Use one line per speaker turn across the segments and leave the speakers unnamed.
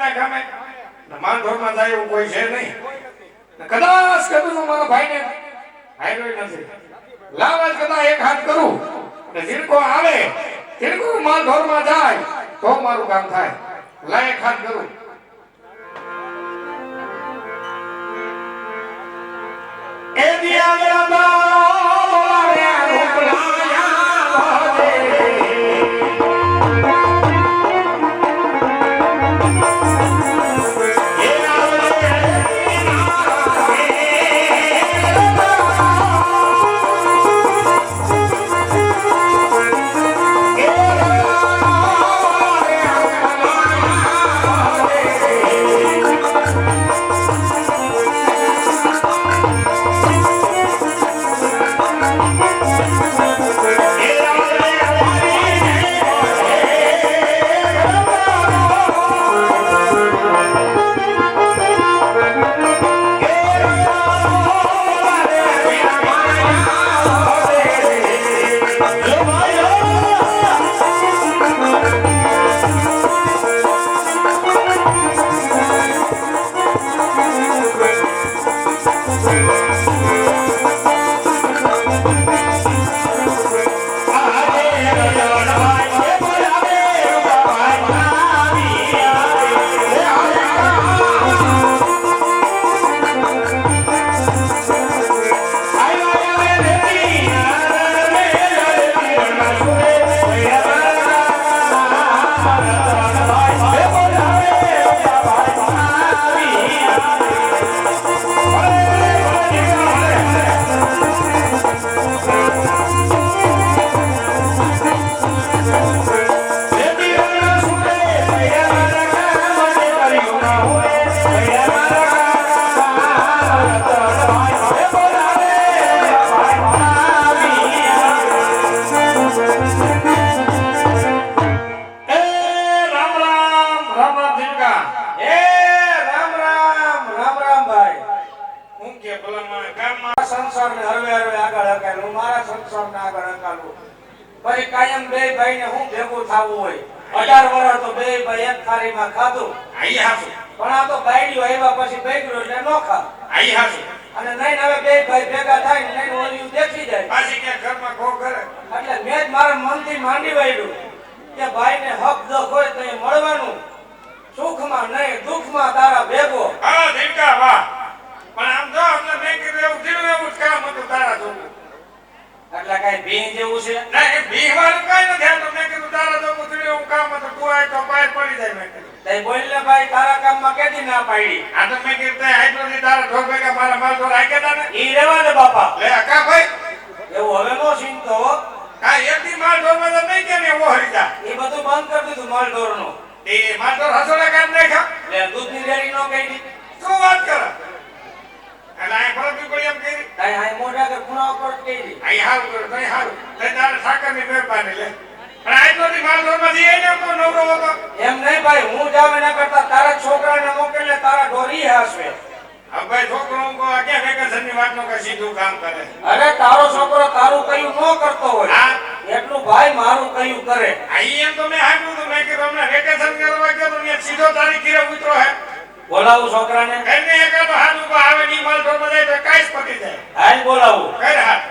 ના ગામે માંધોરમાં જાય એવું કોઈ છે નહીં. કદાચ કદું મારા ભાઈને હાઈલો નથી લાવાજ કદાચ એક હાથ કરું ને જીણકો આવે જીણકો માંધોરમાં જાય તો મારું કામ થાય. લા એક હાથ કરું. એ દિયા બોલાવ્યા રૂપલાયા ભજે કાયમ બે ભાઈ ને હું ભેગું થાવું હોય 18 વર્ષ તો બે ભાઈ એક થાળીમાં ખાધું આઈ હાસુ પણ આ તો બાયડીઓ આવ્યા પછી બેગરો એટલે નો ખા આઈ હાસુ અને નહીં હવે બે ભાઈ ભેગા થાય ને નહીં ઓલી દેખી જાય પાછી કે ઘરમાં ખો કરે એટલે મેં જ મારા મનથી માંડી વાળ્યું કે ભાઈને હક દખ હોય તો એ મળવાનું સુખમાં નહીં દુઃખમાં તારા ભેગો હા ધીકા વાહ પણ આમ જો અમને મેં કીધું એવું જીવ એવું કામ હતું તારા જોવું એટલે કઈ ભીં જેવું છે ના એ ભીં વાળું કઈ નથી આ તો મેં કીધું તારા જો કુતરી એવું કામ હતું તું આય તો બહાર પડી જાય મેં કીધું તે બોલ ને ભાઈ તારા કામમાં કેદી ના પાડી આ તો મેં કીધું આટલો થી તારા ઢોક ભેગા મારા માલ તો રાખે તા ને ઈ રેવા ને બાપા લે અકા ભાઈ એવું હવે નો ચિંતો કા એકદી માલ ઢોરમાં તો નહીં કે ને એવો હરી જા એ બધું બંધ કરી દીધું માલ ઢોરનો એ માલ ઢોર હસોડા કામ નાખ્યા લે દૂધની ડેરી નો કઈ શું વાત કરે અને આ ફરક પડી એમ કરી તાઈ આ મોઢા કે ખૂણા ઉપર કરી આઈ હાલ કર તઈ હાલ તઈ તારે સાકર ની મહેરબાની લે પણ આઈ તો ની માલ ઢોરમાં દી એને તો નવરો હતો એમ નહીં ભાઈ હું જાવ એના કરતા તારા છોકરાને મોકલે તારા ઢોરી હાસવે હવે ભાઈ છોકરો કો આગે વેકેશન ની વાત નો કે સીધું કામ કરે અરે તારો છોકરો તારું કયું નો કરતો હોય હા એટલું ભાઈ મારું કયું કરે આઈ એમ તો મેં હાકું તો મેં કે તમને વેકેશન કરવા ગયો તો ને સીધો તારી ઘરે ઉતરો હે બોલાવું છોકરાને એને એકાદો હાથ ઉપર આવે ની માલ ઢોરમાં જાય તો કાઈસ પતી જાય હાલ બોલાવું કર હાથ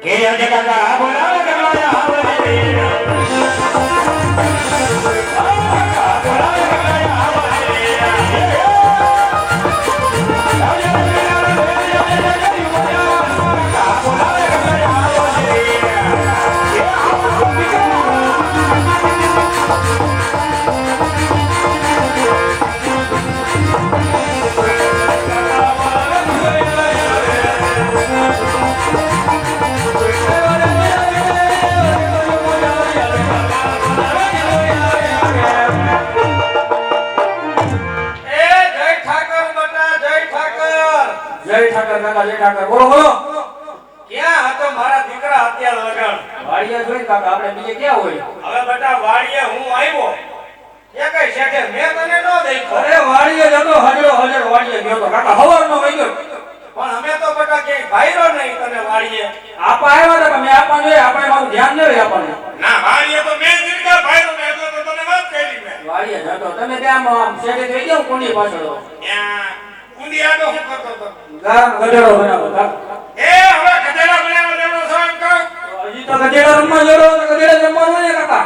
કે અજે કાકા બોલાવે કમાયા આવે બોલો બોલો ક્યાં હતો મારા દીકરા અત્યારે લગન વાડિયા જોઈ કાકા આપણે બીજે ક્યાં હોય હવે બેટા વાડિયા હું આવ્યો એકઈ શેઠે મેં તને નો દેખ્યો અરે વાડિયા જતો હજરો હજર વાડિયા ગયો તો કાકા હવારનો વઈ ગયો પણ અમે તો બેટા કે ભાઈરો નહીં તને વાડિયે આપા આવ્યા તો મેં આપા જોઈ આપણે મારું ધ્યાન ન હોય આપણને ના વાડિયા તો મેં દીકરા ભાઈરો ને તો
ઊંડી પાછળ
ત્યાં ઊંડી આડો શું કરતો હતો?
ગધેડો બનાવો
એ હવે ગધેડા બનાવવા દેવો છો એમ કહો?
હજી તો ગધેડા રમવા જોડો તો ગધેડા જમવાનું ને કાકા.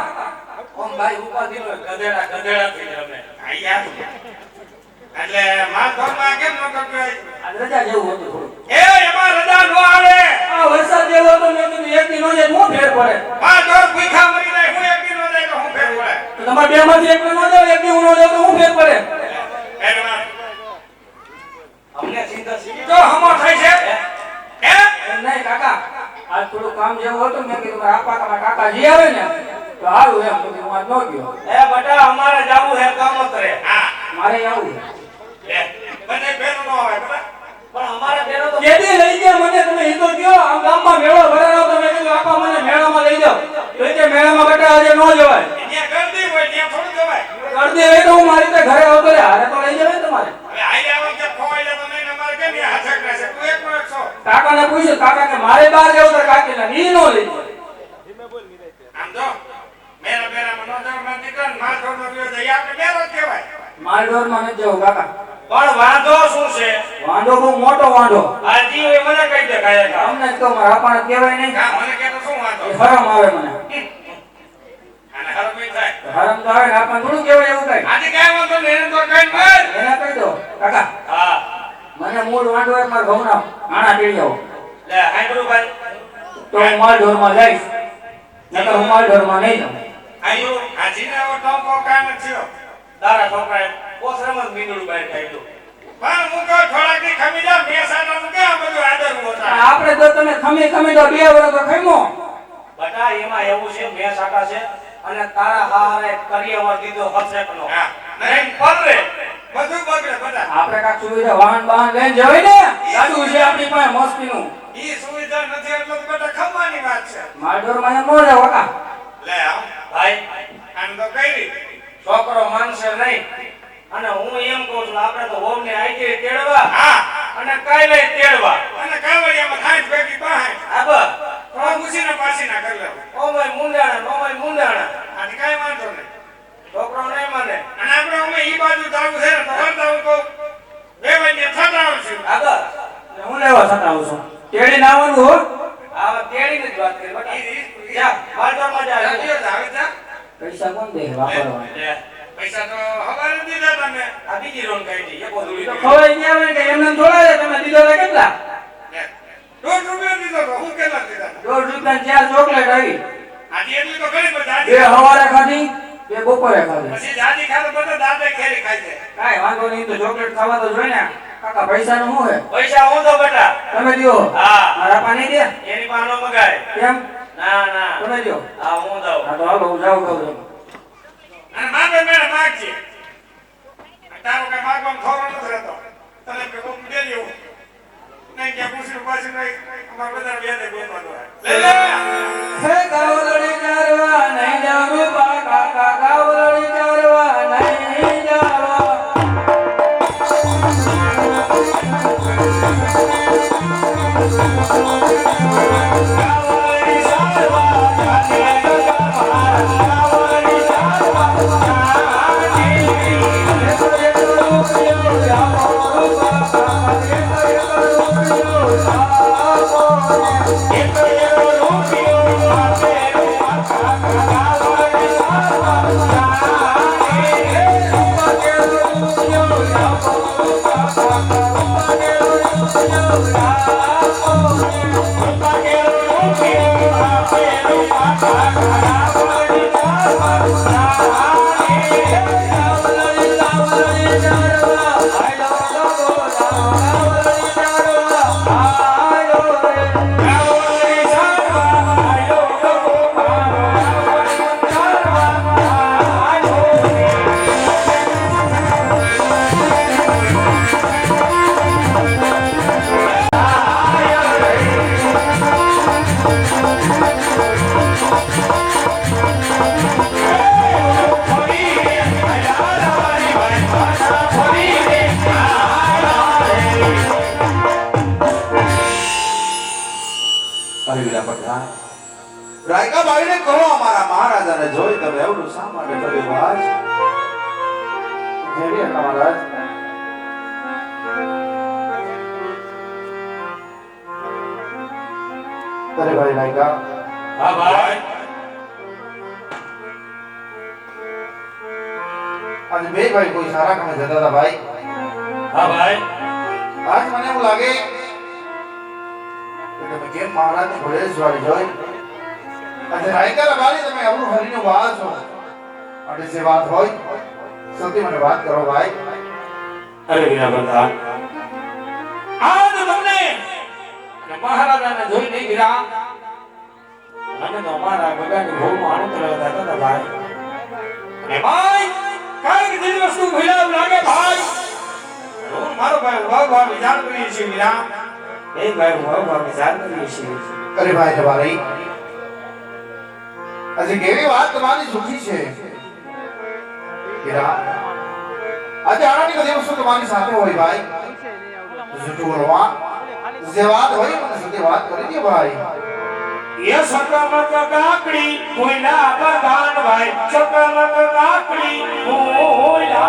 ઓમ ભાઈ ઉપાધિ નો ગધેડા ગધેડા થઈ રમે.
આયા એટલે માર ઘરમાં કેમ ન કરતો?
આ રજા જેવું હતું થોડું.
એ એમાં રજા નો આવે.
આ વરસાદ જેવો હતો મેં કીધું એક દી નો જાય હું ફેર પડે.
માર ઘર ભૂખા મરી જાય હું એક દી નો જાય તો હું ફેર પડે?
તો તમારે બે માંથી એક નો જાવ એક દી હું નો જાવ તો હું ફેર પડે.
અમને ચિંતા સીધી
તો હમો થાય છે હે?
એમ નહીં કાકા, આજ થોડું કામ જેવું હતું મેં કીધું મારા કાકા જી આવે ને તો સારું એમ તો હું આજ ન ગયો.
એ બટા અમારે જાવું હે કામોતરે.
હા
મારે આવું
લે મને બેનો નો આવે બરાબર.
પણ અમારે બેનો તો
કેદી લઈ ગયા મને તમે ઈ તો કયો. આમ ગામમાં મેળો ભરાયો તમે કીધું આપા મને મેળામાં લઈ જાઓ તો એ કે મેળામાં બેટા આજે ન જવાય.
ત્યાં ગરદી હોય ત્યાં થોડું જવાય.
કરદી હોય તો હું મારી રીતે ઘરે આવતો રે હારે તો લઈ જવાય તમારે.
હવે આઈ આવો કે ખોવાઈ જાય તો નહીં અમારે કેમ યા હાથે કરે છે? તું એકનો એક છો.
કાકાને પૂછ્યું કાકા કે મારે બહાર જવું તો કાકીને ઈ નો લઈ જાય.
આમ જો મેરા મેરામાં નો જાવ ના દીકરા માર ઘરનો રહ્યો જાય આપણે મેરો જ કહેવાય.
માલ ઢોરમાં નથી જવું કાકા.
પણ વાંધો શું છે?
વાંધો બહુ મોટો વાંધો.
આ જી હોય મને કહી દે કાયા
અમને જ કહો મારા આપાને કહેવાય નહીં.
હા મને કે તો શું વાંધો?
એ હરમ આવે મને.
અને હરમી થાય.
હરમ તો આવે ને આપાને થોડું કહેવાય એવું કઈ.
આજે કાઈ વાંધો નહીં એને તો કઈ બોલ.
એને કહી દો કાકા
હા
મને મૂળ વાંધો હોય મારા ઘઉંના આણા તેડી આવો
લે હાંભળું ભાઈ.
તો હું માલ ઢોરમાં જઈશ. નકર હું માલ ઢોરમાં નહીં જાઉં.
આયો આજીને ઓ ટોકો કામ થયો.
તારા છોકરાએ પોસરામાં મીંદડું બહાર કાઢ્યું.
પણ હું કહું થોડાક દી ખમી જા મેસાનું કે આ બધું આદરવું
પણ
હતા.
આપણે તો તમે ખમી ખમી તો 2 વર્ષ તો ખમ્યો.
બટા એમાં એવું છે બે સાટા છે અને તારા હારે કરિયાવર દીધો હસેકનો.
હા
નહીં પરરે.
બધું બગડે બધા.
આપણે કાક સુવિધા વાહન લઈને જવાય ને. ગાડું છે આપણી પાસે મસ્તીનું.
ઈ સુવિધા નથી એટલે તો બેટા ખમવાની વાત છે.
માલ ઢોરમાં એમ ન જાવ કાકા.
લે આવ
ભાઈ
આમ તો કરી
છોકરો માનશે નહીં અને હું એમ કહું છું આપણે તો હોમને આઈકે તેડવા
હા
અને કાલે તેડવા
અને કાવડિયામાં ખાંડ ભેગી બહાય
આ બસ
થોડા મૂસીને પાસીના કરી લેવું.
ઓમય મુંડાણા
આને કાંઈ વાંધો નહીં.
છોકરો નહીં માને
અને આપણે અમે ઈ બાજુ જાવું છે ને તો હરતા હું કહું બે વાગે થતા આવશું.
આ બસ
હું લેવા છતાં આવું છું. તેડીને આવવાનું હો.
આ તેડીને જ વાત કરી બટા જા માલમાં જા
આવે જા.
પૈસા કોણ દે વાપરવા?
લે
પૈસા તો હવારે દીધા તમે.
આ બીજી રોન કાઢી એક બોધુડી
તો ખવાઈ ગયા હોય કે એમને થોડા છે તમે દીધો તો કેટલા?
લે. 1.5 રૂપિયા દીધો તો હું કેટલા દીધા?
1.5 રૂપિયા 4 ચોકલેટ આવી.
આજે એટલી તો ઘણી બધી
2
આજી.
સવારે ખાધી 2 બપોરે ખાધી.
પછી જાજી ખાતો બધા દાંતે ખેરી ખાઈ જાય.
કાઈ વાંધો નહીં તો ચોકલેટ ખાવા તો જોઈ ને. કાકા પૈસાનું શું હે?
પૈસા હું તો બેટા
તમે દ્યો.
હા
મારા પાણી દે.
એની પાનો મગાય
કેમ?
ના
તમે દ્યો.
આ હું દઉં
હા તો હાલો હું જાઉં કહું.
અને માગે મેળે માગજે. તારો કઈ માગવામાં થોરો નથી રહેતો. તને કે કોક દે જેવું. નહીં કે પૂછ્યું પાછું નહીં. અમારે બધા વ્યાજે બેસવાનું હોય. લે.
હે ગાવલડી ચારવા નહીં જાવ રૂપા કાકા ગાવલડી ચારવા નહીં જાવ. ગાવલડી ચારવા નહીં જાવ ગાવલડી ચારવા
રાયકા બાઈને કહો અમારા મહારાજાને જોઈ તમે એવડું શા માટે કર્યું આજ?
મહારાજ અરે ભાઈ રાયકા
હા ભાઈ
આજે બે ભાઈ કોઈ સારા કામે જતા હતા ભાઈ
હા ભાઈ
આજ મને એવું લાગે કે તમે કેમ મહારાજની ઘોડેસવારી જોઈ આજે રાયકા રબારી તમે અવરું હરીનો વાળ છો અને જે વાત હોય સૌથી મને વાત કરો ભાઈ
અરે વીરા પ્રધાન આજ તમને મહારાજાને જોઈ નહીં વીરા અને તો અમારા બગાની ભૂલમાં આનંદ લેતા હતા ભાઈ અને ભાઈ કાંઈક દિલ વસ્તુ ભૂલ્યા લાગે ભાઈ હું મારો ભાઈ ભાવ વિચાર કરી છે વીરા એ ભાઈ ભાવ વિચાર કરી છે
અરે ભાઈ રબારી આજે કેવી વાત તમારી જૂઠી છે હીરા આજે આનાની બધી વસ્તુ તમારી સાથે હોય ભાઈ જૂઠું બોલવા જે વાત હોય મને સત્ય વાત કરી દે ભાઈ
ये सकमक काकड़ी कोयला प्रधान भाई सकमक काकड़ी कोयला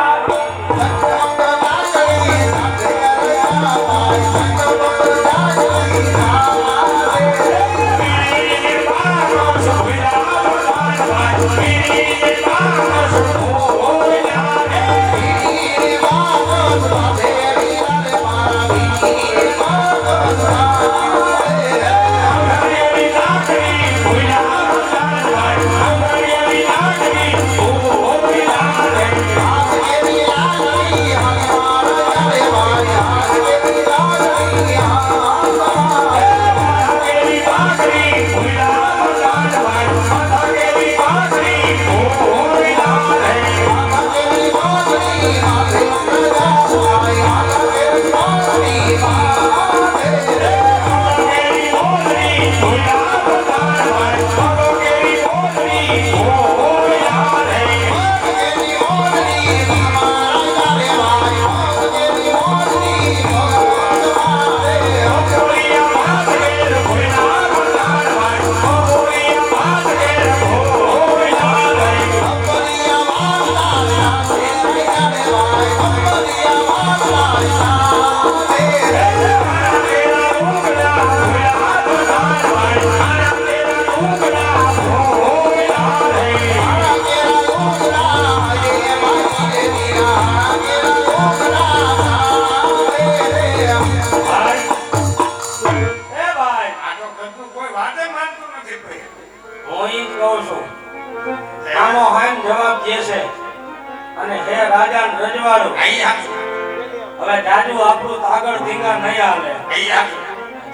હવે દાદુ આપણું આગળ ધીંગા નહીં હાલે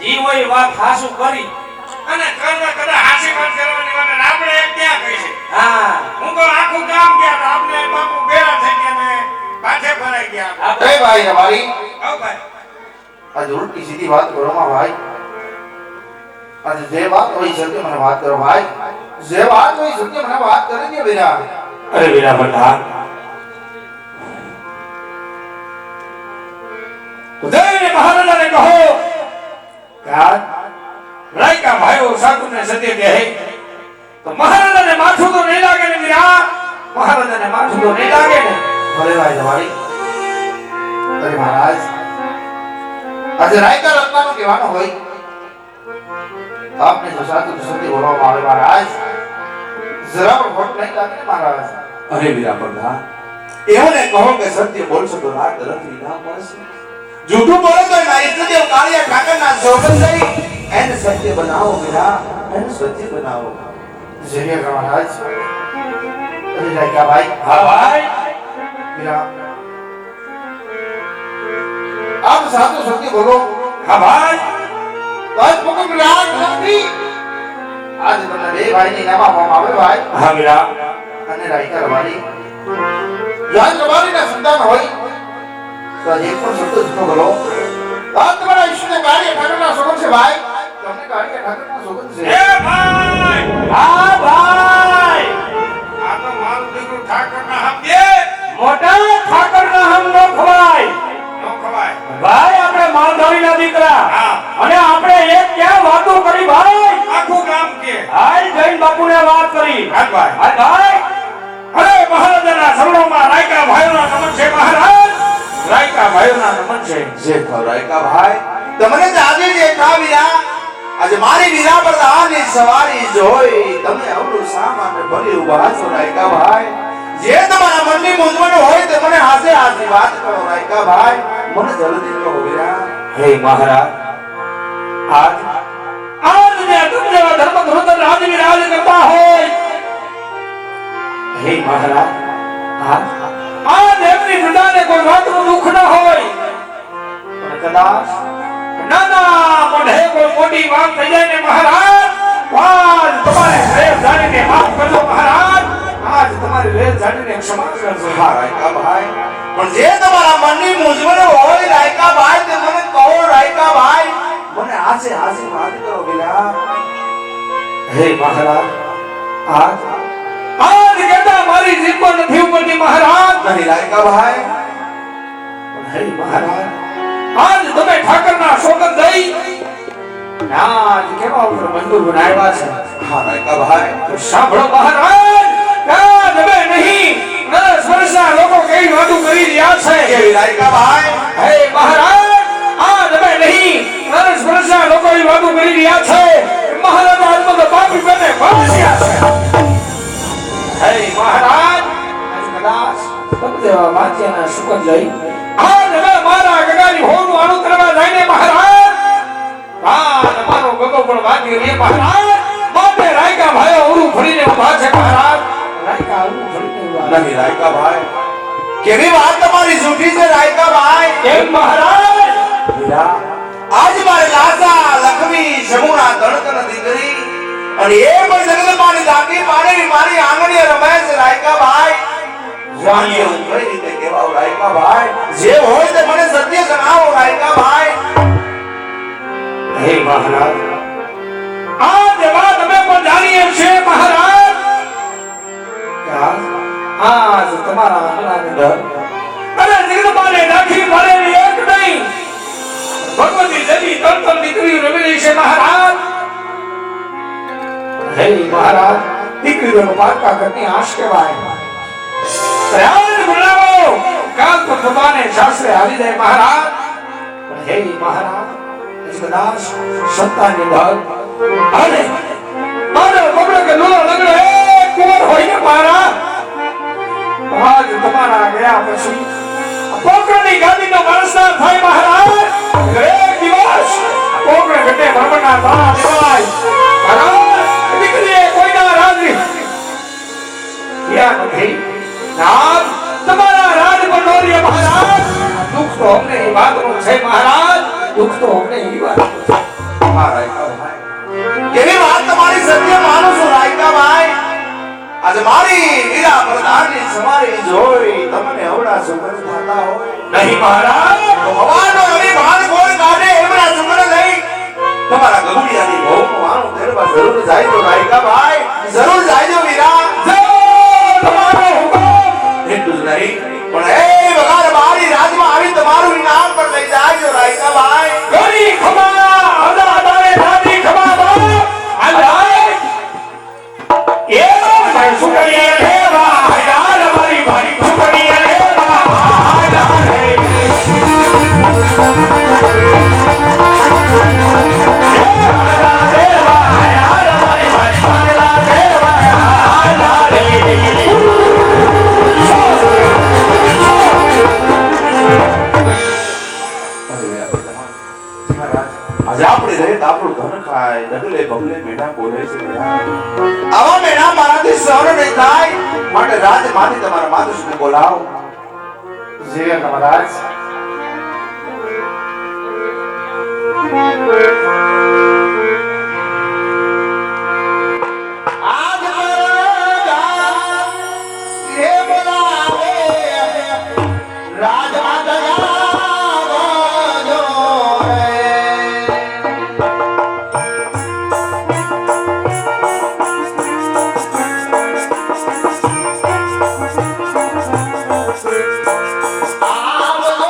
જી હોય વાત હાસુ કરી
અને કદાચ હાસી વાત કરવાની વાત આપણે એક ક્યાં કહી છે
હા
હું તો આખું ગામ ગયા તો આપણે બાપુ બેરા થઈ ગયા ને પાછે ફરાઈ ગયા
અરે ભાઈ રબારી
આવ ભાઈ
आज उल्टी सीधी बात करो मां भाई आज जे बात होई सत्य મને વાત કરો ભાઈ જે વાત હોઈ સત્ય મને વાત કરી દે વીરા
અરે વીરા પ્રધાન તો દેવને મહારાજાને કહો કે આ રાયકા ભાઈઓ સાકુને સત્ય કહે તો મહારાજાને માથું તો નહીં લાગે ને વીરા મહારાજાને માથું તો નહીં લાગે ને
ભલે ભાઈ તમારી અરે મહારાજ આજે રાયકા રત્નાનું કહેવાનું હોય આપને જો સાચું સત્ય બોલવામાં આવે મહારાજ જરા પણ ખોટ નહીં લાગે ને મહારાજ
અરે વીરા પ્રધાન એઓને કહો કે સત્ય બોલશો તો રાત રત્રી ના મળશે જૂઠું બોલો તો ના ઇષ્ટદેવ કાળિયા ઠાકરના સોગંદ લઈ એને સત્ય બનાવો વીરા એને સત્ય બનાવો
જય મહારાજ અરે રાયકા ભાઈ
હા ભાઈ
વીરા આપ સાચું સત્ય બોલો
હા ભાઈ
આજ પકડ રાત નથી આજ તમને બે ભાઈની નામ આપવામાં આવે ભાઈ
હા વીરા
અને રાયકા રબારી રાજ રબારીના સંતાન હોય તો આજે એક પણ શબ્દ જૂઠો બોલો આ તમારા ઈશ્વરને કાર્ય ઠાકરના સોગંદ છે ભાઈ તમને કાર્ય ઠાકરના સોગંદ છે
એ ભાઈ
હા ભાઈ
આ તો મારું દીકરું ઠાકરના હમ
મોટા ઠાકરના હમ નો ખવાય
નો ખવાય
ભાઈ આપણે માલધારીના દીકરા
હા.
અને આપણે એક ક્યાં વાતો કરી ભાઈ
આખું ગામ કે
હાલ જૈન બાપુને વાત કરી
હા ભાઈ
હાલ ભાઈ
અરે મહારાજાના શરણોમાં રાયકા ભાઈઓના નમન છે મહારાજ
રાયકા ભાઈઓના નમન છે છે.
જે ખવરાય કા ભાઈ તમને જ આજે જે ખાવીરા આજે મારી વીરા પર આની સવારી જોઈ તમે અવળું શા માટે ભરી ઉભા છો રાયકા ભાઈ જે તમારા મનની મૂંઝવણ હોય તે મને હાથે હાથની વાત કરો રાયકા ભાઈ મને જલ્દી કહો વીરા.
હે મહારાજ આજ ને તમે જેવા ધર્મ ધ્રુતર રાજવી રાજ કરતા હોય હે મહારાજ આજ એમની પ્રજાને કોઈ વાતનું દુઃખ ન હોય પણ કદાચ નાના મોઢે કોઈ મોટી વાત થઈ જાય ને મહારાજ આજ તમારે રેલ જાણીને માફ કરજો મહારાજ આજ તમારી રેલ જાણીને ક્ષમા કરજો.
હા રાયકા ભાઈ પણ જે તમારા મનની મૂંઝવણ હોય રાયકા ભાઈ તે મને કહો રાયકા ભાઈ મને હાસે હાસે વાત કરો વીરા.
હે મહારાજ આજ કહેતા મારી જીભ નથી ઉપડતી મહારાજ.
નહીં રાયકા ભાઈ
હે મહારાજ આજ તમે ઠાકરના સોગંદ દઈ આજ કેવા ઉપર મંદિર બનાવ્યા છે.
હા રાયકા ભાઈ
તો સાંભળો મહારાજ આજ હવે નહીં નરસ વર્ષના લોકો કઈ વાતો કરી રહ્યા છે.
કેવી રાયકા ભાઈ
હે મહારાજ આજ હવે નહીં નરસ વર્ષના લોકો એ વાતો કરી રહ્યા છે મહારાજ આત્મા તો પાપી બને ફાસ્યા છે. હે મહારાજ આજ કદાચ પદ્દેવા વાંચ્યાના સુગંધ લઈ આજ હવે મારા ગગાની હોનું આણું કરવા જાય ને મહારાજ આજ મારો ગગો પણ વાગી રે મહારાજ માટે રાયકા ભાઈઓ ઉરું ફરીને ઉભા છે મહારાજ. રાયકા ઉરું ફરીને ઉભા
નહીં રાયકા ભાઈ કેવી વાત તમારી જૂઠી છે રાયકા ભાઈ.
કેમ મહારાજ
વીરા આજ મારે લાસા લખવી જમુના દળકન દીકરી અને એ પણ જગદંબાની દાટી પાડેલી મારી આંગણીએ રમે છે રાયકા ભાઈ. જાણીએ હું કઈ રીતે કહેવાવ રાયકા ભાઈ જે હોય તે મને સત્ય જણાવો રાયકા ભાઈ.
હે મહારાજ આ વાત અમે પણ જાણીએ છે મહારાજ આજ તમારા આંગણાની અંદર અને જગદંબાને રાખી મળેલી એક નહીં ભગવતી દેવી તંત્ર દીકરી રમેલી છે મહારાજ. હે મહારાજ દીકરીઓનો પાકા ઘરની આશ કહેવાય. પ્રયાણ બોલાવો કાલ તો ભગવાને શાસ્ત્રે આવી જાય મહારાજ. પણ હે મહારાજ કદાચ સત્તાની દળ અને મારો બબડો કે લુલો લગડો એક કુંવર હોય ને મહારાજ આજ તમારા ગયા પછી પોકળની ગાદીનો માણસના થાય મહારાજ. એક દિવસ પોકળ ઘટે ભ્રમણના તાળા દેવાય મહારાજ. દીકરીએ કોઈના રાજવી યા નથી નામ તમારા રાજ પર નોરીએ મહારાજ. દુઃખ તો અમને એ વાતનું છે મહારાજ. દુઃખ તો અમને એ વાતનું છે.
હા રાયકા ભાઈ કેવી વાત તમારી સત્ય માનું છું રાયકા ભાઈ. આજે મારી વીરા પ્રધાનની સવારી જોઈ તમને હવડા સુગંધ થતા હોય
નહીં મહારાજ
તો હવાનો રવિ ભાન કોઈ કાઢે એમના સુગંધ લઈ તમારા ગગુડિયાની ભોગનું આનું તેરવા જરૂર જાય તો રાયકા ભાઈ જરૂર જાયજો વીરા.
તમારો હુકમ
એટલું જ નહીં પણ એ વગાર મારી રાજમાં આવી તમારું ઇનામ પણ લઈ જાયજો રાયકા ભાઈ.
ગરી ખમા અદા અદારે રાજી ખમા બા અલાય એ મારી સુકડીએ લેવા યાર મારી ભાઈ સુકડીએ લેવા
આજે આપણે રહે તો આપણું ધન ખાય ડગલે બગલે મેઢા બોલે છે આવા મેઢા મારાથી સહન નહીં થાય માટે રાજમાંથી તમારા માતુશ્રીને બોલાવો.
જે મહારાજ
આજ મારા એ બોલાવે રાજમાં ગયો આવલો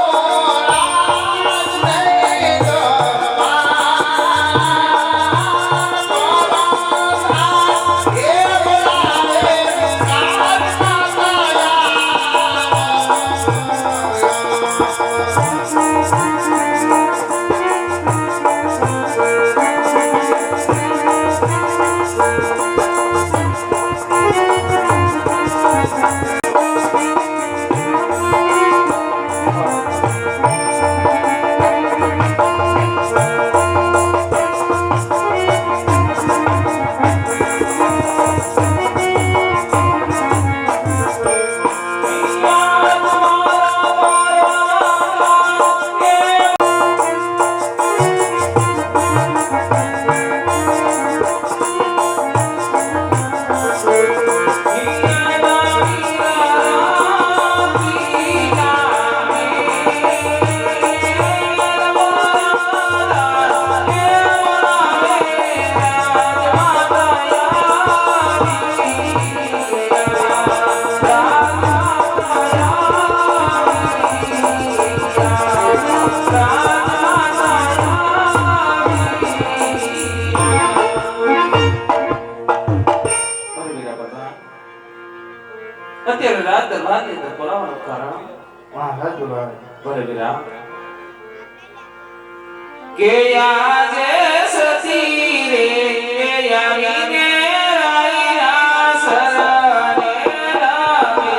રાજ ને ગવા
અત્યારે રાત દરબારની અંદર બોલાવવાનું કારણ
વાહ સાચું ભાઈ
ભલે વિરા કે આજે સતી રે આવીને રાઈના સરને રામે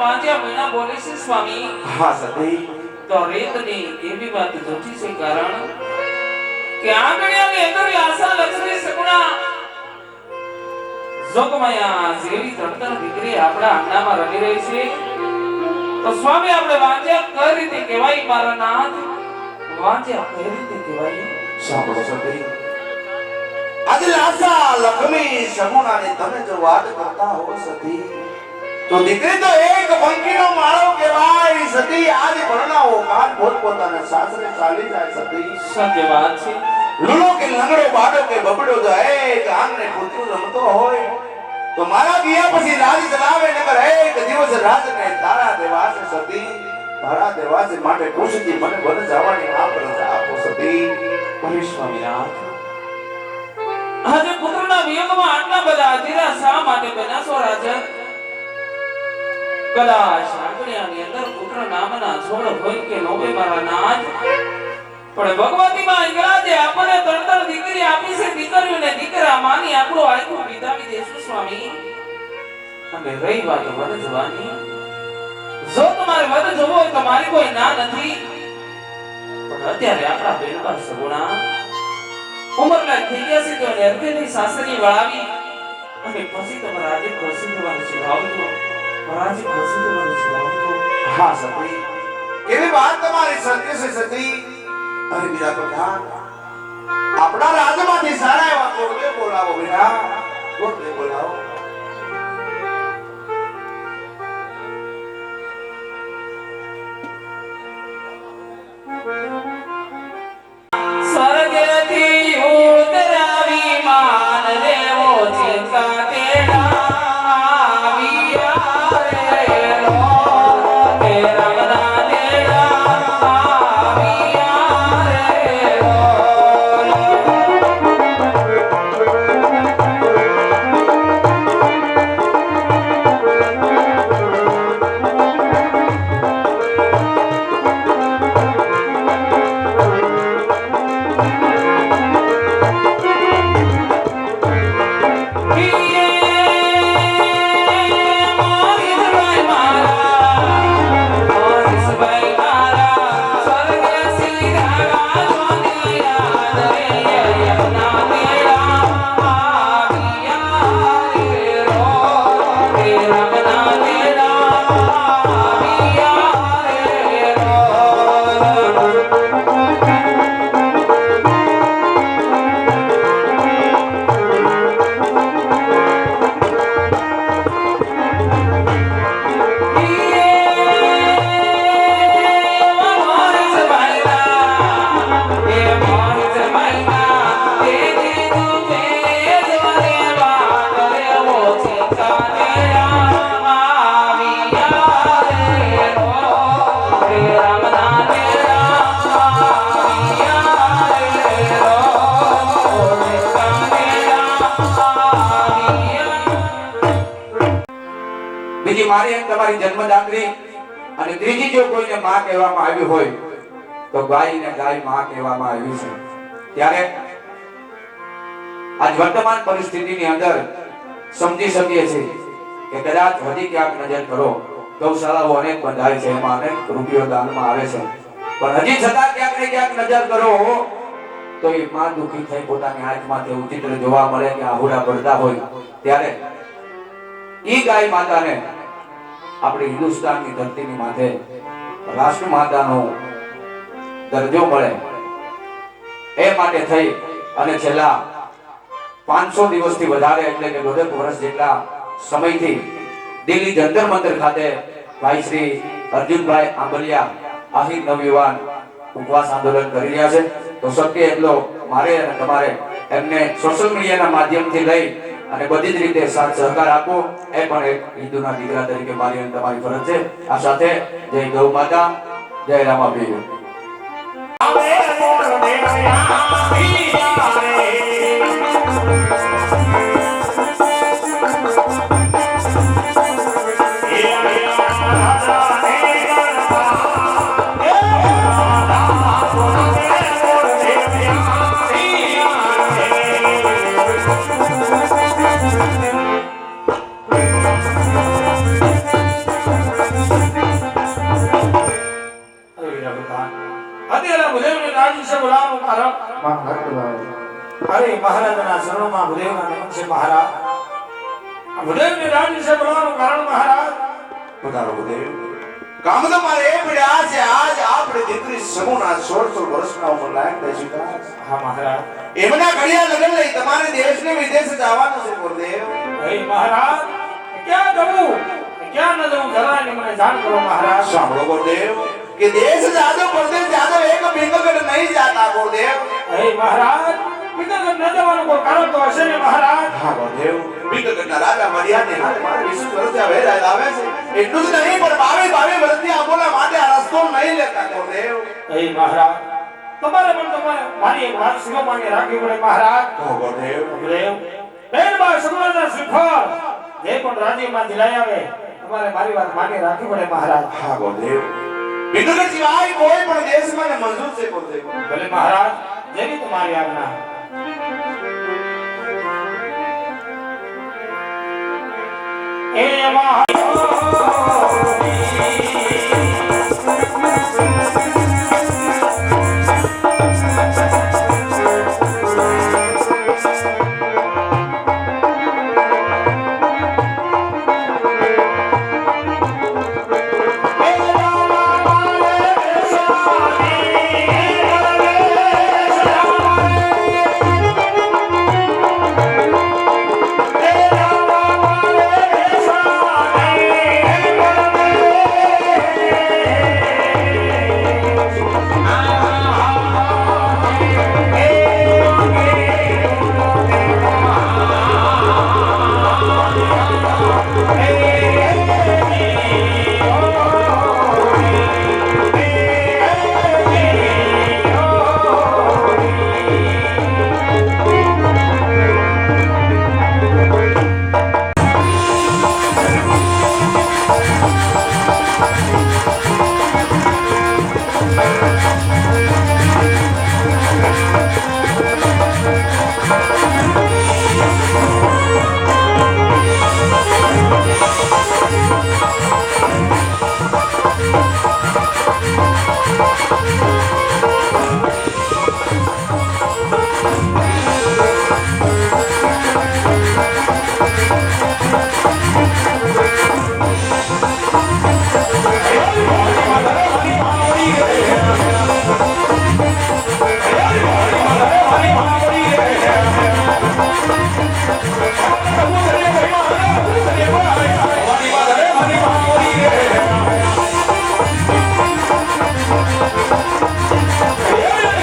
વાંચ્યા મહિના બોલે છે સ્વામી
હા સતી
તો રેતની એવી વાત જૂઠી છે કારણ કે આંગણિયાની અંદર આશા લક્ષ્મી સગુણા જોગમાયા જેવી તંત્ર દીકરી આપણા આંગણામાં રમી રહી છે તો સ્વામી આપણે વાંચ્યા કઈ રીતે કહેવાય મારા નાથ વાંચ્યા કઈ રીતે કહેવાય
સાંભળો સતી આજે આશા લક્ષ્મી સગુણાની તમે જો વાત કરતા હો સતી તો દીકરી તો એક પંખીનો માળો કહેવાય સતી આજ પરણાવો કાલ પોતપોતાના સાસરે ચાલી જાય સતી
સત્ય વાત છે
લૂલો કે લંગડો બાડો કે બબડો જો એક આંગણે પુત્રું રમતો હોય તો મારા ગયા પછી રાજ ચલાવે નગર એક દિવસ રાજને તારા દેવાસે સતી તારા દેવાસે માટે ખુશીથી મને બન જવાની આ પ્રજા આપો સતી
હરે સ્વામીનાથ આજે પુત્રના વિયોગમાં આટલા બધા અધીરા શા માટે બન્યા છો રાજન કદાચ આંગણિયાની અંદર પુત્ર નામના છોડ હોય કે ન હોય મારા નાથ પણ ભગવતીમાં ઈંગળાજે આપણને તણતણ દીકરી આપી છે દીકરીઓને દીકરા માની આપણું આયકું વિતાવી દેશું સ્વામી અને રહી વાત વન જવાની જો તમારે વન જવો હોય તો મારી કોઈ ના નથી પણ અત્યારે આપણા બેનપા સગુણા ઉંમરલાયક થઈ ગયા છે તો અર્ધેની સાસરી વળાવી અને પછી તમે રાજે ખુશી થવાનું શીખવાડજો રાજે ખુશી થવાનું શીખવાડજો
હા સતી કેવી વાત તમારી સત્ય છે સતી અરે બીરા પ્રધાન આપણા રાજમાંથી સારા એવા ગોળને બોલાવો બેટા ગોળને બોલાવો
સ્વર્ગથી ઉતરાવી માન દેવો ચિંતા તેડા આવ્યા રે રો કે રમના તેડા આવ્યા રે રો
બીજી મારી એમ તમારી જન્મદાત્રી અને ત્રીજી જો કોઈને માં કહેવામાં આવી હોય તો ગાયને ગાય માં કહેવામાં આવી છે ત્યારે આજ વર્તમાન પરિસ્થિતિની અંદર સમજી શકીએ છીએ કે કદાચ હજી ક્યાંક નજર કરો ગૌશાળાઓ અનેક બંધાય છે એમાં અનેક રૂપિયો દાનમાં આવે છે પણ હજી છતાં ક્યાંક ને ક્યાંક નજર કરો તો એ માં દુખી થઈ પોતાની આંખમાંથી એવું ચિત્ર જોવા મળે કે આહુડા પડતા હોય ત્યારે ઈ ગાય માતાને આપણી હિન્દુસ્તાનની ધરતીની માથે રાષ્ટ્ર માતાનો દરજ્જો મળે એ માટે થઈ અને છેલ્લા 500 દિવસથી વધારે એટલે કે 1.5 વર્ષ જેટલા સમયથી દિલ્હી જંતર મંતર ખાતે ભાઈ શ્રી અર્જુનભાઈ આંબલિયા આહિર નવયુવાન ઉપવાસ આંદોલન કરી રહ્યા છે તો શક્ય એટલો મારે અને તમારે એમને સોશિયલ મીડિયાના માધ્યમથી લઈ અને બધી જ રીતે સાથ સહકાર આપો એ પણ એક હિન્દુના દીકરા તરીકે મારી અને તમારી ફરજ છે આ સાથે જય ગૌ માતા જય રામાભી
પ્રભુદાન અત્યારે ભુદેવને રાજ્ય બોલાવવાનું કારણ અરે મહારાજના શરણોમાં ભુદેવના નમન છે મહારાજ ભુદેવને રાજ્ય બોલાવવાનું કારણ મહારાજ
પધારો ભુદેવ કામ તો મારે એ પડ્યા છે આજ આપણે દીકરી સમૂહના 16 વર્ષના ઉંમર લાયક થઈ ચૂક્યા છે.
હા મહારાજ
એમના કડિયા લગ્ન લઈ તમારે દેશ ને વિદેશ જવાનું છે ગુરુદેવ.
હે મહારાજ ક્યાં જવું ક્યાં ન જવું જરાની મને જાણ કરો મહારાજ
સાંભળો ગુરુદેવ કે દેશ જાદો પરદેશ જાદો એક બિંગગઢ નહીં જાતા ગુરુદેવ.
હે મહારાજ પિતાગઢ ન જવાનું કોઈ કારણ તો હશે ને મહારાજ
હા ગુરુદેવ બિંગગઢના રાજા મર્યાદે હાલે મારે 20 વર્ષથી વેરાય આવે છે એટલું જ નહીં પણ 22 વર્ષથી આબોલા માટે આ રસ્તો નહીં લેતા ગુરુદેવ.
હે મહારાજ તમારે પણ તમારે મારી એક વાત શિરોમાની રાખવી પડે મહારાજ
કહો ગુરુદેવ.
ગુરુદેવ બેનબા સગવડના શ્રીફળ જે પણ રાજ્યમાં લઈ આવે તમારે મારી વાત માની રાખવી પડે મહારાજ
હા ગુરુદેવ બિંગગઢ સિવાય કોઈ પણ દેશમાં ને મંજૂર છે ગુરુદેવ.
ભલે મહારાજ જેવી તમારી આજ્ઞા એ
Yeah.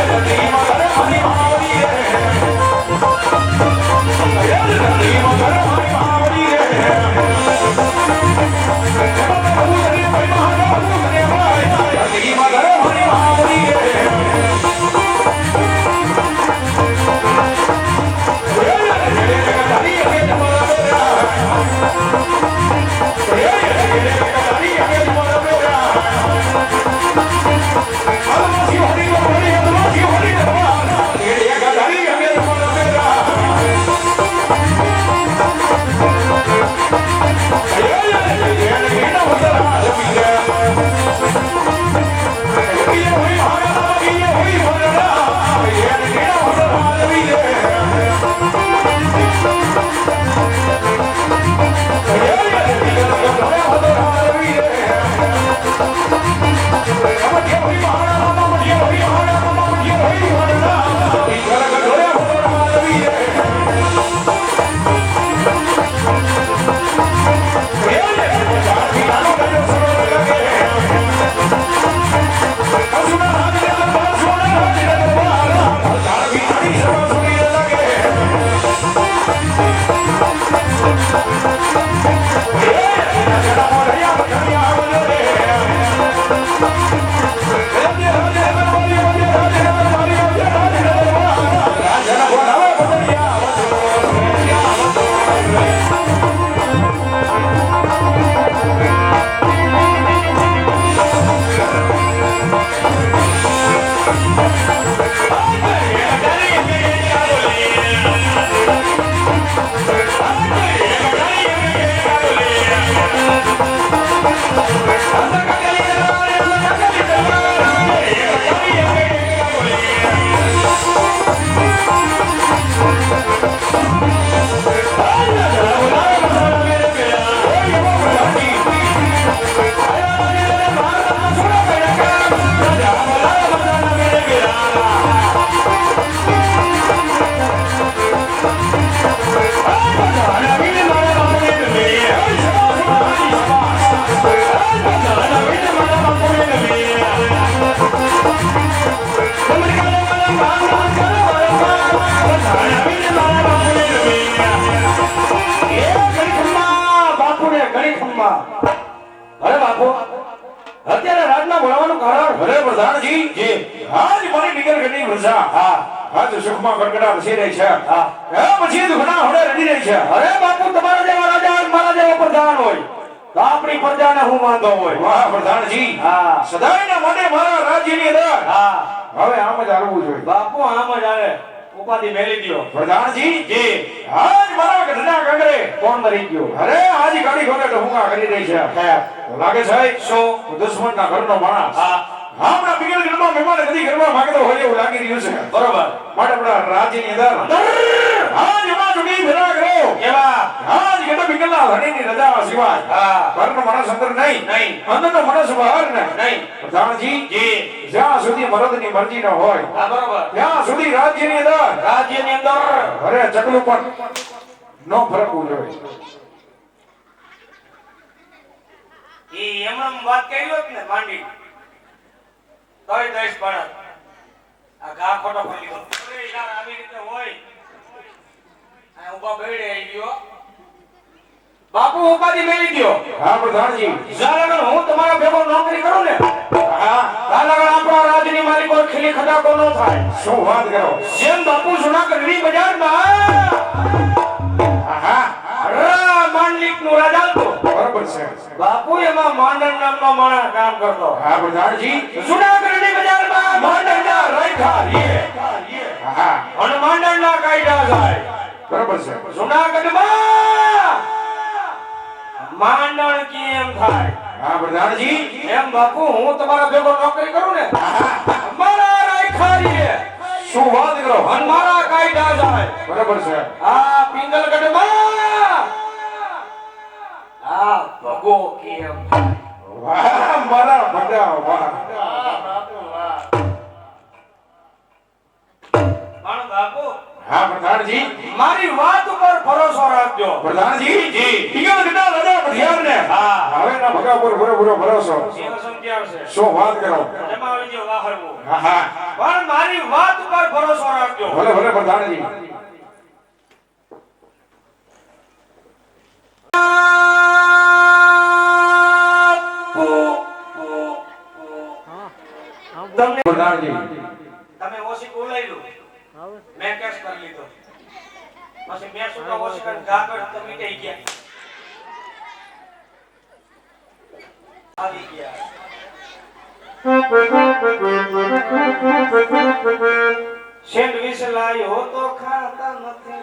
પ્રધાનજી જી આજ મારી નિકલ ગઢી પ્રજા આજ સુખમાં ગડગડા વસી રહી છે પછી દુખના હોડે રડી રહી છે.
અરે બાપુ તમારા જેવા રાજા અને મારા જેવો પ્રધાન હોય તો આપણી પ્રજાને હું વાંધો હોય.
વાહ પ્રધાનજી સદાયના માટે મારા રાજ્યની અંદર હવે આમ જ હાલવું જોઈએ.
બાપુ આમ જ આવે ઉપાધિ મેલી દ્યો.
પ્રધાનજી જી આજ મારા ગઢના ગંગરે
કોણ મરી ગયો?
અરે આજ ગાડી ઘોડે ડહુંગા કરી રહી છે. લાગે છે શું દુશ્મનના ઘરનો માણસ આપણા બિગલ ઘરમાં મહેમાન કદી ઘરમાં માંગતો હોય એવું લાગી રહ્યું છે.
બરોબર.
માટે આપણા રાજ્યની અંદર આજ એમાં ચૂંટણી ભેગા કરો
કેવા?
આજ ગઢ બિગલના ધણીની રજા સિવાય ઘરનો માણસ અંદર નહીં અંદરનો માણસ બહાર નહીં. પ્રધાનજી જી જ્યાં સુધી મરદની મરજી ન હોય
બરોબર
ત્યાં સુધી રાજ્યની અંદર અરે ચકલું પણ નો ફરકવું જોઈએ.
ઈ એમણે વાત કરી હોત ને માંડી તોય દઈશ પણ આ ગા ખોટો કરી લીધો. અરે યાર આવી રીતે હોય આ ઉભા બેડે આવી ગયો. બાપુ ઉપાધિ મેલી દ્યો.
હા પ્રધાનજી
જાલગણ હું તમારા ભેગો નોકરી કરું ને જાલગણ આપણા રાજ્યની માલિકો ખીલી ખટાકો ન થાય.
શું વાત કરો?
જેમ બાપુ જૂનાગઢની બજારમાં માંડલિક નું રાજ આવતો
બરોબર છે.
બાપુ એમાં માંડણ નામનો માણસ કામ કરતો.
હા પ્રધાનજી
જૂનાગઢની બજારમાં માંડણના રાખ્યા રીએ અને માંડણના કાયદા થાય.
બરોબર છે.
જૂનાગઢમાં માંડણ કેમ થાય
હા પ્રધાનજી
એમ બાપુ હું તમારા ભેગો નોકરી કરું ને મારા રાખ્યા રીએ
શું વાત કરો?
અને મારા કાયદા થાય.
બરોબર છે.
આ પિંગલગઢમાં આ ભગો કેમ થાય.
વાહ મારા ભગા વાહ.
પણ બાપુ
હા પ્રધાનજી
મારી વાત ઉપર ભરોસો રાખજો.
પ્રધાનજી જી ટીકા ગડા રાજા પઠિયારને હવે ના ભગા પર પૂરો ભરોસો.
જીવ સમજાવશે.
શું વાત કરો?
એમાં આવી ગયો વાહરવું.
હા
પણ મારી વાત ઉપર ભરોસો રાખજો.
ભલે પ્રધાનજી.
તમને
પ્રધાનજી
તમે ઓછી બોલાયલું મેં કેસ કરી લીધો. પછી મેં શું કહું ઓછી કરીને ગાગર તમે કઈ ગયા આવી ગયા. સેન્ડવિચ લાયો તો ખાતા નથી,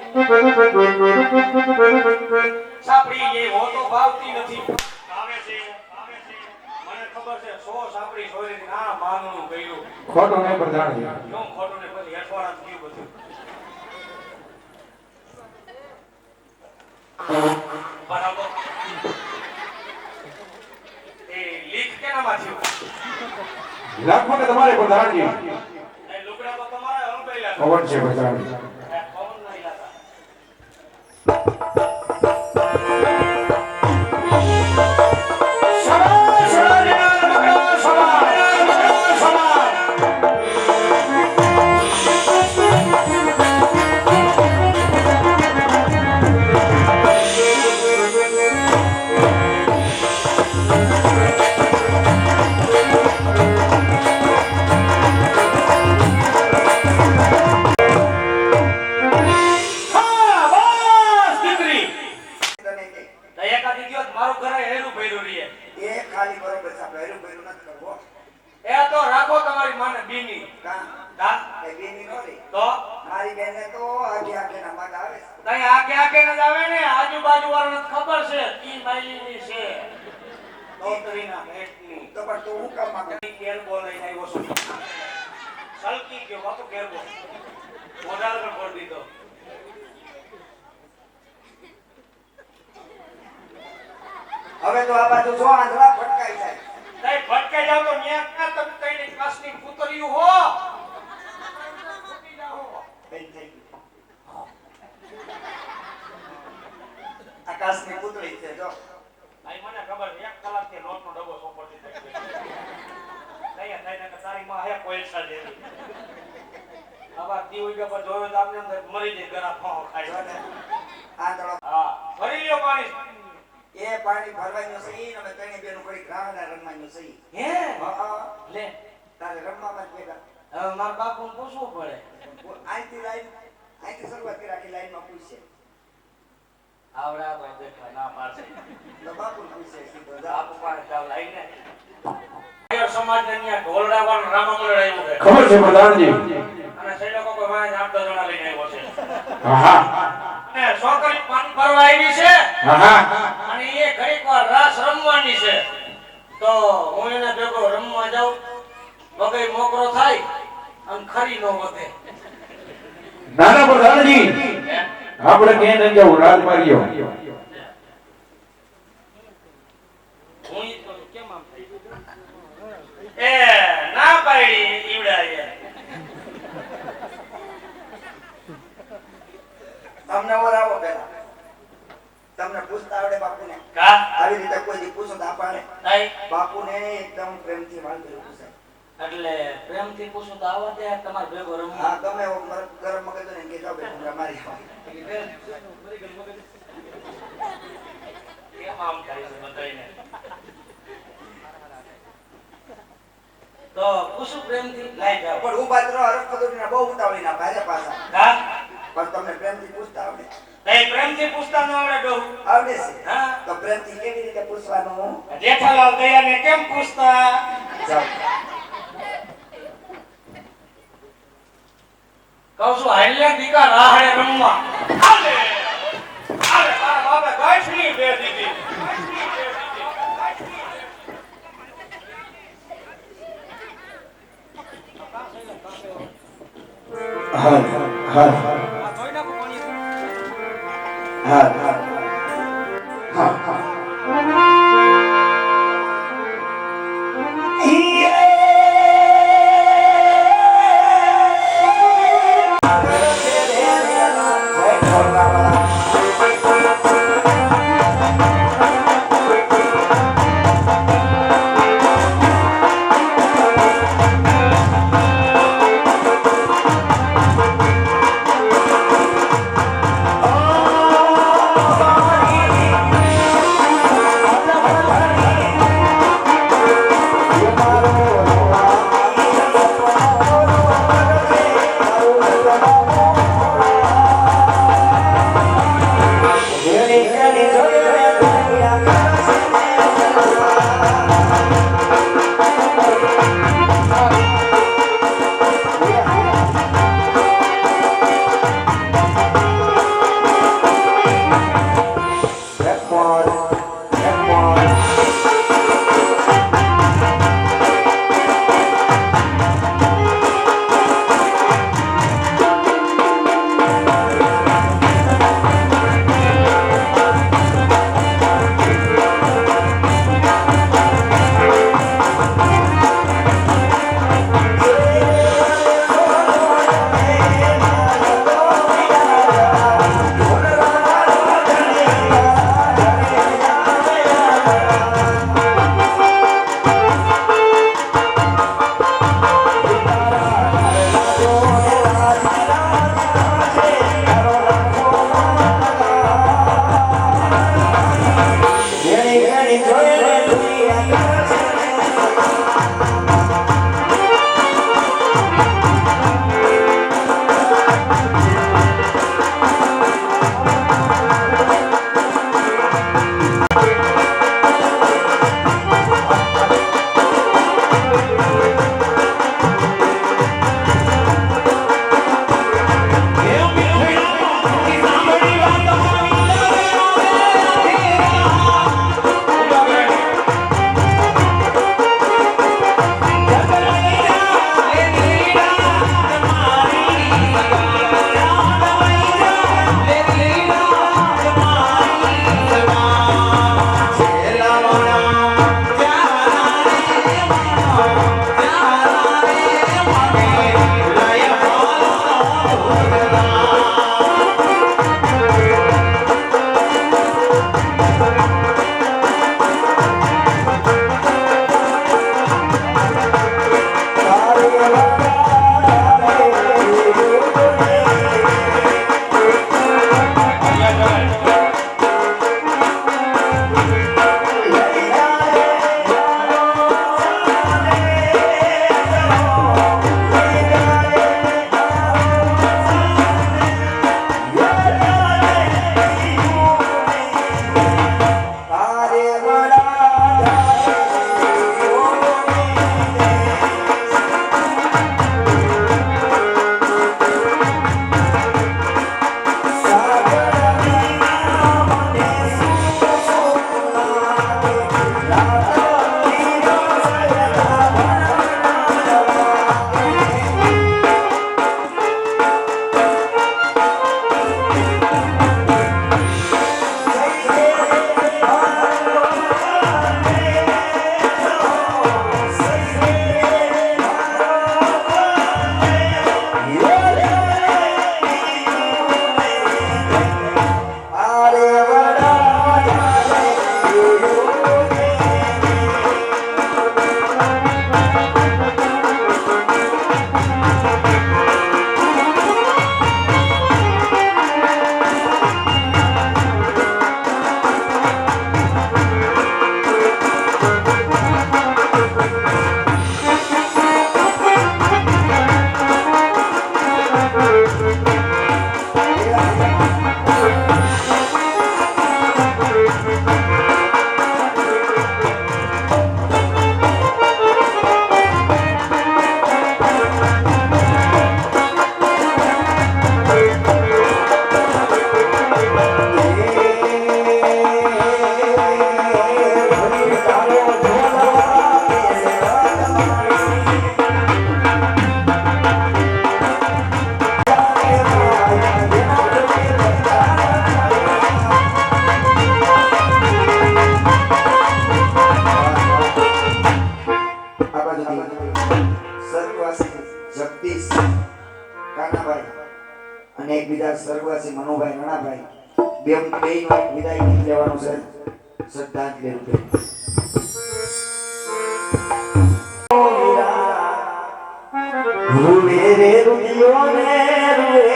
સાપડી એ હો તો ભાવતી નથી. આવે છે મને ખબર છે 100 સાપડી છોરી ના માંગણું કર્યું.
ખોટું નહીં પ્રધાનજી.
કેમ ખોટું ને પછી હેઠવાડા જ ગયું બધું. બરાબર એ લીક કેનામાં થયું?
લાખો ને તમારે પ્રધાનજી.
એ લુગડા તો તમારે હંપેલા છે.
પવન છે પ્રધાનજી.
પવન નહીં લાતા. આજુબાજુ વાળાને ખબર છે કી માયલીની છે નોકરીના ભેટની. તો પણ તું હું કામ માંગે? કેરબો લઈને આવ્યો છું. સલકી ગયો બાપુ કેરબો મોઢા પર ફોડ દીધો.
હવે તો આ બાજુ જો આંધળા ફટકાઈ જાય.
નહીં ભટકાઈ જાવ તો ન્યા ક્યાં તમે કઈની કાસની પુતળીયું હો. ફૂટી જાઓ.
બંધ થઈ ગયું. આકાશની પુતળી છે જો.
ભાઈ મને ખબર છે 1 કલાકથી નોટનો ડબ્બો સોપડતી થઈ ગયો. નહીં થાય ને તારી માં હે કોઈસા જેવી. આવા દીવડા પર જોયો તો આપને અંદર મરી જાય ગરા ફો ખાય ને.
આંધળો
હા ભરી લ્યો પાણી.
એ પાણી ભરવાનું છે ઈ ને અમે ત્રણે બેનું કડી ગ્રામના રમવાનું છે ઈ.
હે
હા
લે
તારે રમવામાં જ ભેગા
હવે મારા બાપુને પૂછવું પડે
અહીંથી શરૂઆત કરી આખી લાઈનમાં પૂછશે
આવડા તો દેખા ના પાડશે
તો બાપુ પૂછશે સીધો જા.
બાપુ પાસે જાવ લઈને સમાજને અહીંયા ઢોલડાવાનું રામામંડળ આવ્યું છે
ખબર છે પ્રધાનજી
અને સૈનિકો કોઈ વાંચ 8-10 જણા લઈને આવ્યો છે
હા
અને છોકરી પાન ભરવા આવી છે
હા
અને એ ઘડીક વાર રાસ રમવાની છે તો હું એને ભેગો રમવા જાઉં બગઈ મોકરો થાય અને ખરી નો વધે
નાના પ્રધાનજી આપણે ક્યાં નહીં જવું રાત માર્યો
હું ઈ તો કેમ આમ થઈ એ ના પાડી ઈવડા એ
તમને ઓરાવો પેલા તમને પૂછતા આવડે બાપુને
કા
આવી રીતે કોઈ દી પૂછો તો આપણને
નહીં
બાપુને એકદમ પ્રેમથી વાંધેલું પૂછાય
એટલે પ્રેમથી પૂછું તો આવો તે તમારે ભેગો રમવા
હા ગમે એવો ગરમ મગજ ને કે જાવ બેટા હમણાં મારી આવો.
કેમ આમ થાય છે બધાયને તો પૂછું પ્રેમથી લઈ જાઓ
પણ ઉભા તો હરખ પદોડીના બહુ ઉતાવળી ના ભારે પાછા
હા
પણ તમને પ્રેમથી પૂછતા આવડે
નહીં પ્રેમથી પૂછતા ન આવડે ડોહુ
આવડે છે
હા
તો પ્રેમથી કેવી રીતે પૂછવાનું
જેઠાલાલ દયાને કેમ પૂછતા
જાઓ
કહું છું હાલ્યા દીકા રાહડે રમવા આલે આલે તારા બાપે ગાંઠની બે દીધી
હા હા
આ જોઈ નાખો પાણી
હા હા
હા
અને એક બીજા સ્વર્ગવાસી મનુભાઈ રણાભાઈ બેયનો વિદાય ગીત લેવાનું છે શ્રદ્ધાંજલિ રૂપે. રૂવે રે રૂપિયો ને રૂવે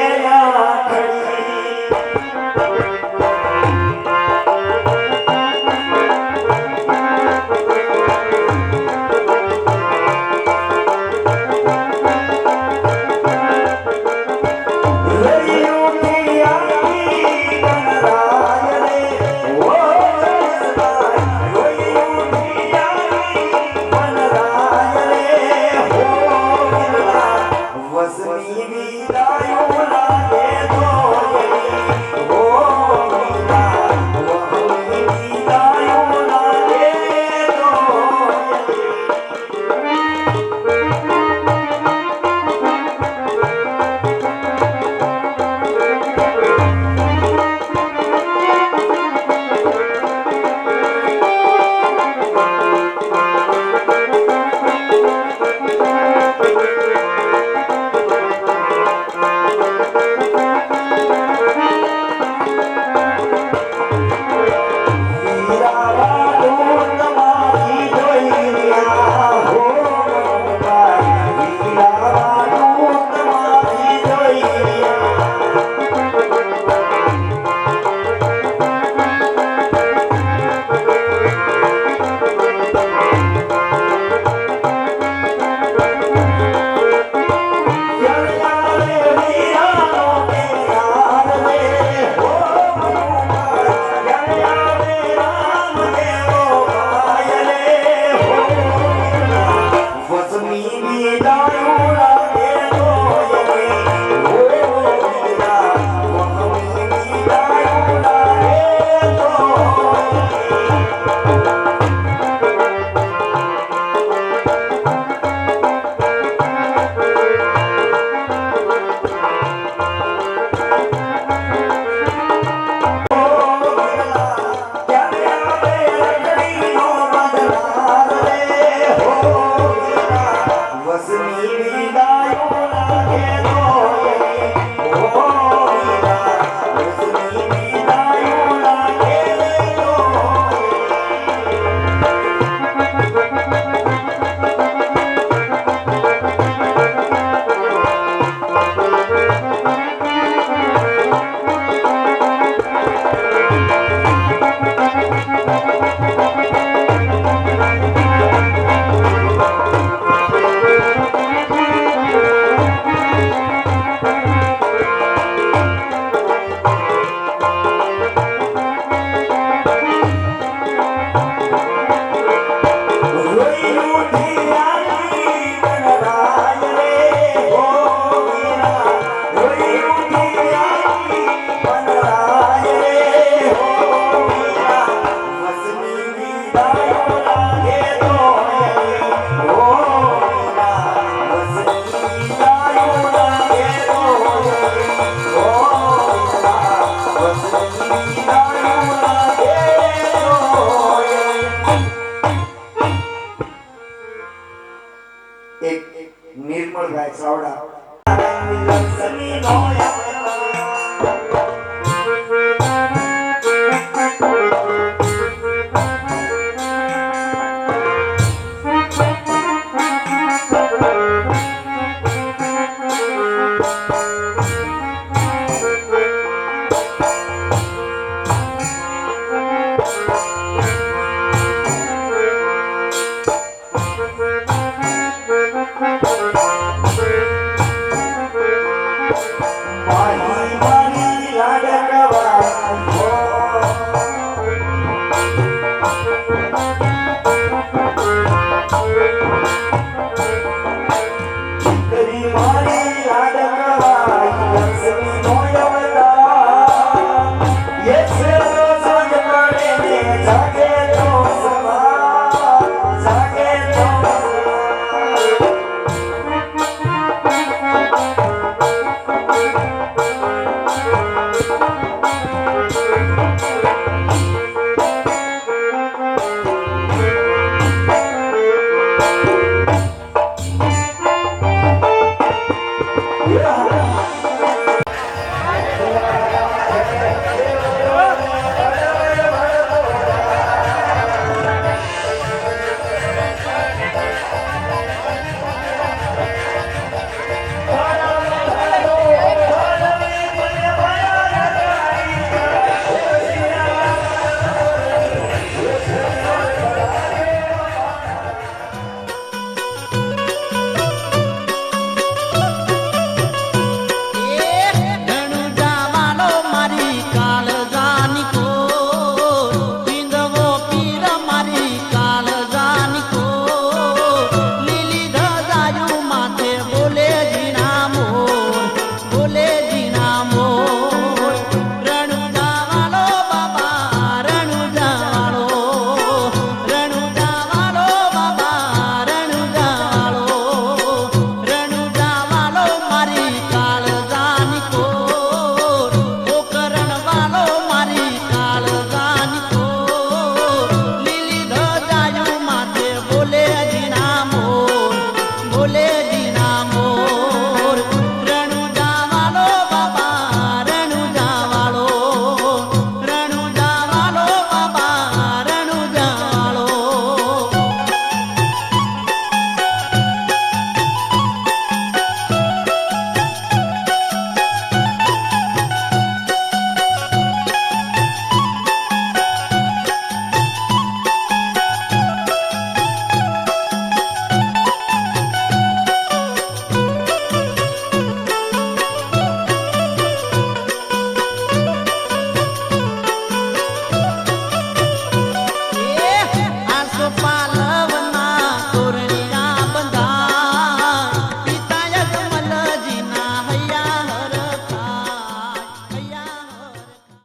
નિર્મળભાઈ ચાવડા મારી